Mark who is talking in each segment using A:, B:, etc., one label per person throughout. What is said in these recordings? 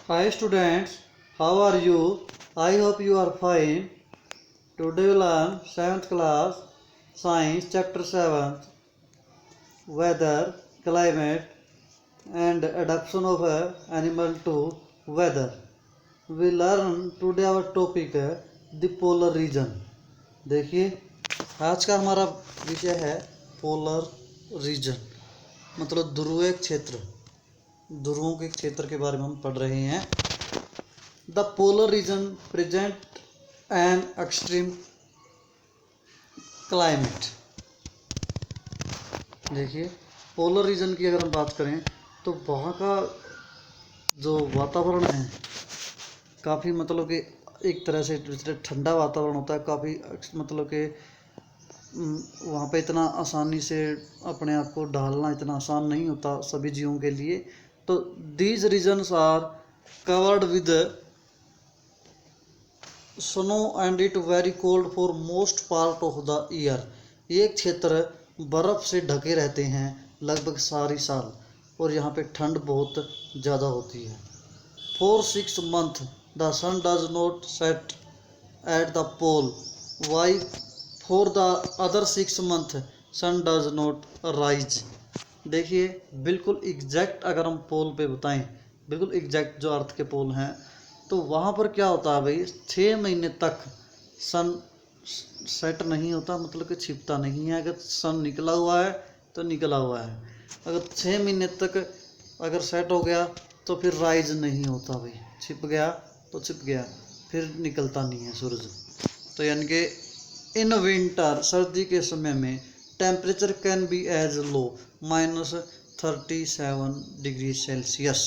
A: Hi students, how are you? I hope you are fine. Today we learn 7th class Science Chapter 7 Weather, Climate and Adaptation of a Animal to Weather. We learn today our topic है the polar region. देखिए आज का हमारा विषय है polar region, मतलब ध्रुवीय क्षेत्र, ध्रुवों के क्षेत्र के बारे में हम पढ़ रहे हैं. The polar region present an extreme climate. देखिए पोलर रीजन की अगर हम बात करें तो वहाँ का जो वातावरण है काफ़ी मतलब कि एक तरह से ठंडा वातावरण होता है. काफ़ी मतलब कि वहाँ पे इतना आसानी से अपने आप को ढालना इतना आसान नहीं होता सभी जीवों के लिए. तो these regions are covered with snow and it very cold for most part of the year. ये क्षेत्र बर्फ़ से ढके रहते हैं लगभग सारी साल और यहाँ पे ठंड बहुत ज़्यादा होती है. For 6 months the sun does not set at the pole, while for the other 6 months sun does not rise. देखिए बिल्कुल एग्जैक्ट अगर हम पोल पे बताएं, बिल्कुल एग्जैक्ट जो अर्थ के पोल हैं, तो वहाँ पर क्या होता है भाई, 6 महीने तक सन सेट नहीं होता, मतलब कि छिपता नहीं है. अगर सन निकला हुआ है तो निकला हुआ है, अगर 6 महीने तक अगर सेट हो गया तो फिर राइज नहीं होता भाई, छिप गया तो छिप गया, फिर निकलता नहीं है सूरज. तो यानी कि इन विंटर सर्दी के समय में temperature can be as low -37 degree Celsius.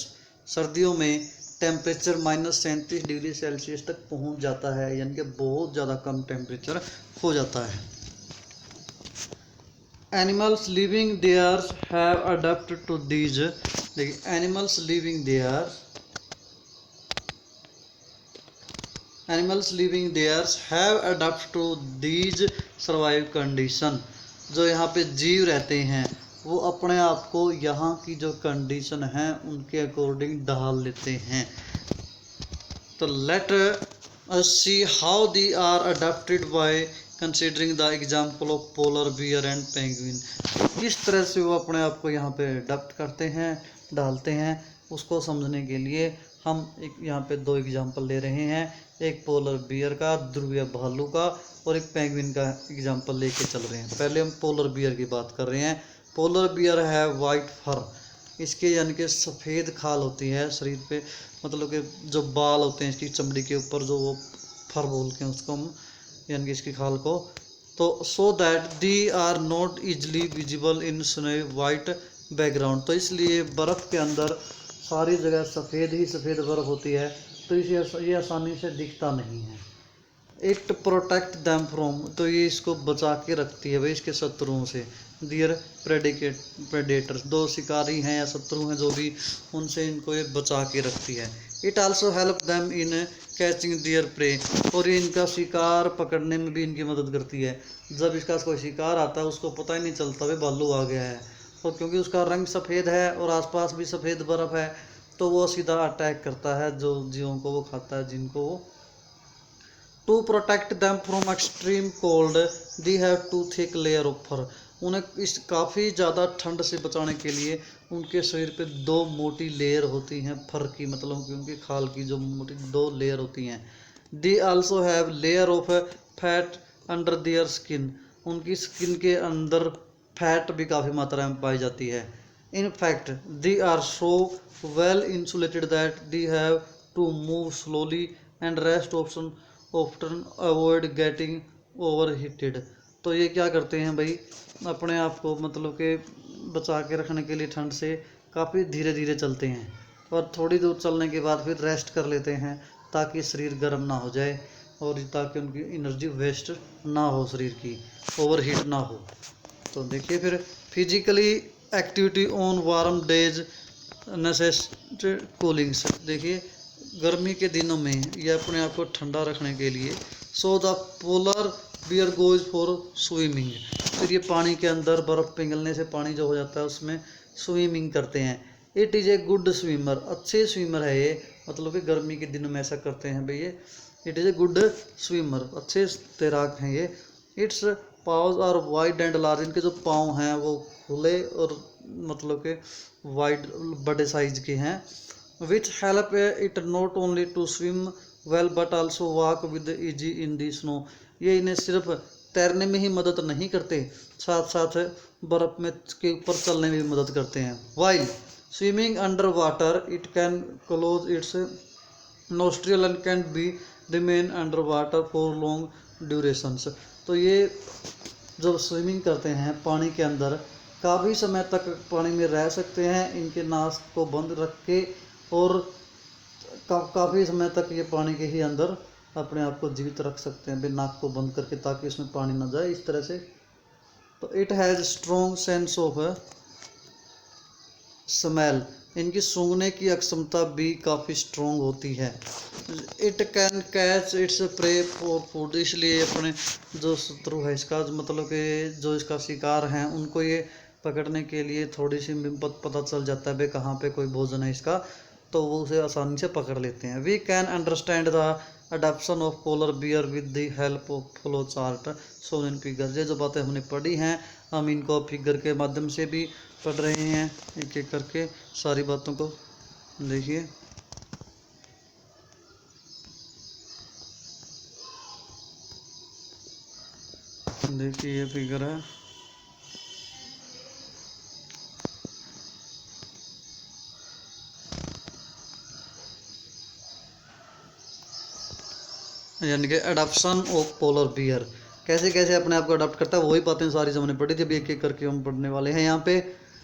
A: सर्दियों में टेम्परेचर -37 डिग्री सेल्सियस तक पहुंच जाता है, यानी कि बहुत ज़्यादा कम टेम्परेचर हो जाता है. Animals living there have adopted to these. देखिए animals living there have adopted to these survive condition. जो यहाँ पे जीव रहते हैं वो अपने आप को यहाँ की जो कंडीशन है उनके अकॉर्डिंग ढाल लेते हैं. तो let us see how they are adopted by considering the example of polar bear and penguin. किस तरह से वो अपने आप को यहाँ पे अडॉप्ट करते हैं, ढालते हैं, उसको समझने के लिए हम एक यहाँ पे 2 एग्जाम्पल ले रहे हैं. एक पोलर बियर का, ध्रुवीय भालू का, और एक पेंगुइन का एग्जाम्पल लेके चल रहे हैं. पहले हम पोलर बियर की बात कर रहे हैं. पोलर बियर है वाइट फर. इसके यानी कि सफ़ेद खाल होती है शरीर पे, मतलब कि जो बाल होते हैं इसकी चमड़ी के ऊपर, जो वो फर बोलते हैं उसको हम, यानी कि इसकी खाल को. तो so that they are not easily visible in snow white background. तो इसलिए बर्फ़ के अंदर सारी जगह सफ़ेद ही सफ़ेद बर्फ़ होती है, तो इसे ये आसानी से दिखता नहीं है. It protect them from. तो ये इसको बचा के रखती है भाई इसके शत्रुओं से. डियर प्रेडेटर्स, 2 शिकारी हैं या शत्रु हैं जो भी, उनसे इनको ये बचा के रखती है. It also help them in catching their prey. और ये इनका शिकार पकड़ने में भी इनकी मदद करती है. जब इसका कोई शिकार आता है उसको पता ही नहीं चलता भाई भालू आ गया है, और क्योंकि उसका रंग सफ़ेद है और आसपास भी सफ़ेद बर्फ़ है, तो वो सीधा अटैक करता है जो जीवों को वो खाता है, जिनको वो. To protect them from extreme cold they have two thick layer of fur. उन्हें इस काफ़ी ज़्यादा ठंड से बचाने के लिए उनके शरीर पे 2 मोटी लेयर होती हैं फर की, मतलब कि उनकी खाल की जो मोटी 2 लेयर होती हैं. They also have layer of fat under their skin. उनकी स्किन के अंदर फैट भी काफ़ी मात्रा में पाई जाती है. In fact they are so well insulated that they have to move slowly and rest option often avoid getting overheated. तो ये क्या करते हैं भाई, अपने आप को मतलब कि बचा के रखने के लिए ठंड से काफ़ी धीरे धीरे चलते हैं, और थोड़ी दूर चलने के बाद फिर रेस्ट कर लेते हैं ताकि शरीर गर्म ना हो जाए और ताकि उनकी एनर्जी वेस्ट ना हो, शरीर की ओवर हीट ना हो. तो देखिए फिर physically activity on warm days necessity coolings. देखिए गर्मी के दिनों में ये अपने आप को ठंडा रखने के लिए so the polar bear goes for swimming. फिर ये पानी के अंदर बर्फ़ पिघलने से पानी जो हो जाता है उसमें स्विमिंग करते हैं. It is a good swimmer. अच्छे स्विमर है ये. मतलब कि गर्मी के दिनों में ऐसा करते हैं भाई ये। It is a good swimmer, अच्छे तैराक हैं ये। Its paws are wide and large, इनके जो पाँव हैं वो खुले और मतलब के वाइड बड़े साइज के हैं। Which help it not only to swim well but also walk with easy in the snow, ये इन्हें सिर्फ तैरने में ही मदद नहीं करते, साथ साथ बर्फ़ में के ऊपर चलने में भी मदद करते हैं। While swimming under water it can close its nostril and can be remain under water for long durations, तो ये जब स्विमिंग करते हैं पानी के अंदर काफ़ी समय तक पानी में रह सकते हैं, इनके नाक को बंद रख के, और काफ़ी समय तक ये पानी के ही अंदर अपने आप को जीवित रख सकते हैं, बिना नाक को बंद करके, ताकि इसमें पानी ना जाए इस तरह से। तो it has strong sense of smell, इनकी सूंघने की अक्षमता भी काफ़ी स्ट्रॉन्ग होती है। It can catch its prey for food, इसलिए अपने जो शत्रु है इसका, मतलब कि जो इसका शिकार हैं उनको ये पकड़ने के लिए थोड़ी सी पता चल जाता है भाई कहाँ पे कोई भोजन है इसका, तो वो उसे आसानी से पकड़ लेते हैं। We can understand the adoption of polar bear with the help of flow chart shown in figure, ये जो बातें हमने पढ़ी हैं हम इनको फिगर के माध्यम से भी पढ़ रहे हैं, एक एक करके सारी बातों को देखिए। देखिए ये फिगर है, यानी कि अडॉप्शन ऑफ पोलर बियर, कैसे कैसे अपने आप को अडॉप्ट करता है, वही बातें सारी हमने पढ़ी थी, अभी एक एक करके हम पढ़ने वाले हैं यहाँ पे।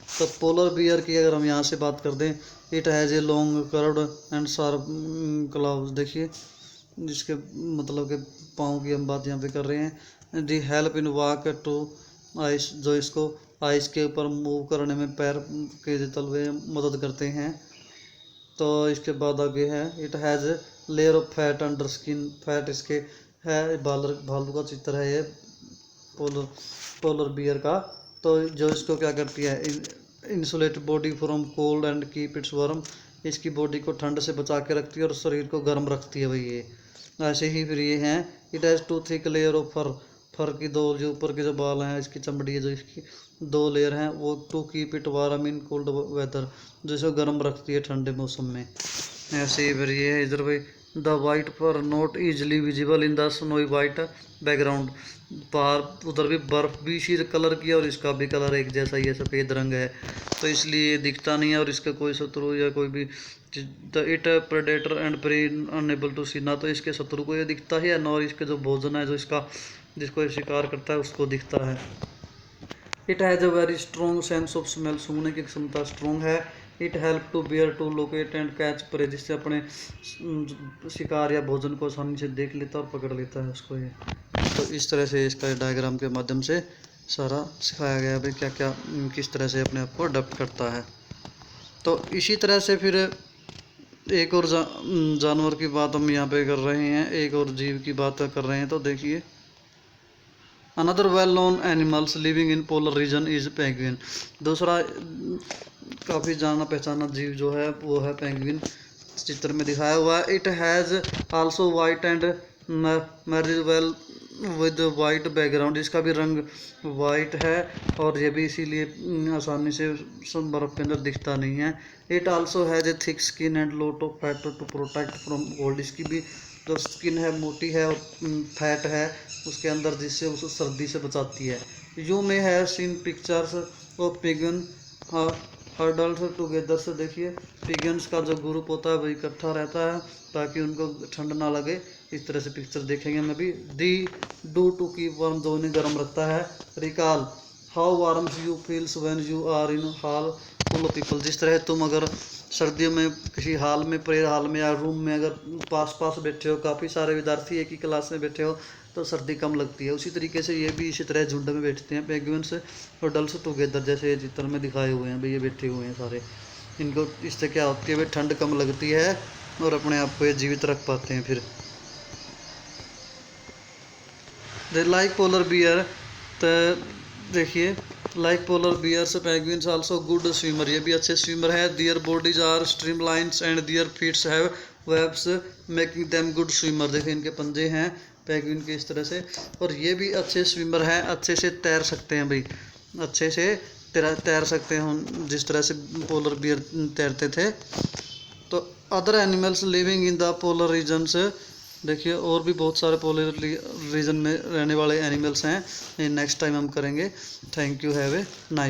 A: तो पोलर बियर की अगर हम यहाँ से बात कर दें, it has a long curved and sharp claws, देखिए जिसके मतलब के पाँव की हम बात यहाँ पे कर रहे हैं। They help in walk to ice, जो इसको आइस के ऊपर मूव करने में पैर के तलवे मदद करते हैं। तो इसके बाद आगे है, it has layer of fat under skin, fat इसके है, भालू का चित्र है ये पोलर बियर का। तो जो इसको क्या करती है, insulate body from cold and keep its warm, इसकी बॉडी को ठंड से बचा के रखती है और शरीर को गर्म रखती है भाई ये। ऐसे ही फिर ये हैं, it has two thick layer of fur की दो जो ऊपर के जो बाल हैं, इसकी चमड़ी है जो इसकी दो लेयर हैं, वो to keep it warm in cold weather, जो इसको गर्म रखती है ठंडे मौसम में। ऐसे ही फिर ये है इधर भाई, the white fur not easily visible in the snowy white background, बाहर उधर भी बर्फ़ भी इसी कलर की है और इसका भी कलर एक जैसा ही है, सफ़ेद रंग है, तो इसलिए दिखता नहीं है और इसका कोई शत्रु या कोई भी the it predator and prey unable to see, ना तो इसके शत्रु को ये दिखता है ना और इसके जो भोजन है जो इसका जिसको ये शिकार करता है उसको दिखता है। It has a very strong sense of smell, सूंघने की क्षमता स्ट्रॉन्ग है। It help to bear to locate and catch prey, जिससे अपने शिकार या भोजन को आसानी से देख लेता और पकड़ लेता है उसको ये। तो इस तरह से इसका डायग्राम के माध्यम से सारा सिखाया गया भाई क्या क्या किस तरह से अपने आप को अडॉप्ट करता है। तो इसी तरह से फिर एक और जानवर की बात हम यहाँ पे कर रहे हैं, एक और जीव की बात कर रहे हैं। तो देखिए, another well known animals living in polar region is penguin, दूसरा काफ़ी जाना पहचाना जीव जो है वो है पेंगुइन, चित्र में दिखाया हुआ है। It has also white and marriage well with white background, इसका भी रंग वाइट है और ये भी इसीलिए आसानी से बर्फ़ के अंदर दिखता नहीं है। It also has a thick skin and lot of fat to protect from cold, इसकी भी जो स्किन है मोटी है और फैट है उसके अंदर, जिससे उसे सर्दी से बचाती है। यू में है scene pictures of pigeon hurdles together, से देखिए पिगन्स का जो ग्रुप होता है वो इकट्ठा रहता है ताकि उनको ठंड ना लगे, इस तरह से पिक्चर देखेंगे हम अभी। They do to keep warm, जो उन्हें गर्म रखता है। Recall how warm you feels when you are in hall full of people, जिस तरह तुम अगर सर्दियों में किसी हॉल में प्रेयर हॉल में या रूम में अगर पास पास बैठे हो, काफ़ी सारे विद्यार्थी एक ही क्लास में बैठे हो तो सर्दी कम लगती है, उसी तरीके से ये भी इसी तरह झुंड में बैठते हैं पेंगुइन्स और डल्स टुगेदर, जैसे ये चित्र में दिखाए हुए हैं भाई ये बैठे हुए हैं सारे। इनको इससे क्या होती है भाई, ठंड कम लगती है और अपने आप को ये जीवित रख पाते हैं। फिर दे लाइक पोलर बियर, तो देखिए like polar bears penguins also good swimmer, ये भी अच्छे स्विमर है। Their bodies are streamlines and their feets have webs making them good swimmer. देखिए इनके पंजे हैं पेंगुइन के इस तरह से, और ये भी अच्छे स्विमर हैं, अच्छे से तैर सकते हैं भाई, अच्छे से तैर सकते हैं हम जिस तरह से पोलर बियर तैरते थे। तो other animals living in the polar regions, देखिए और भी बहुत सारे पोलर रीजन में रहने वाले एनिमल्स हैं, नेक्स्ट टाइम हम करेंगे। Thank you, have a nice.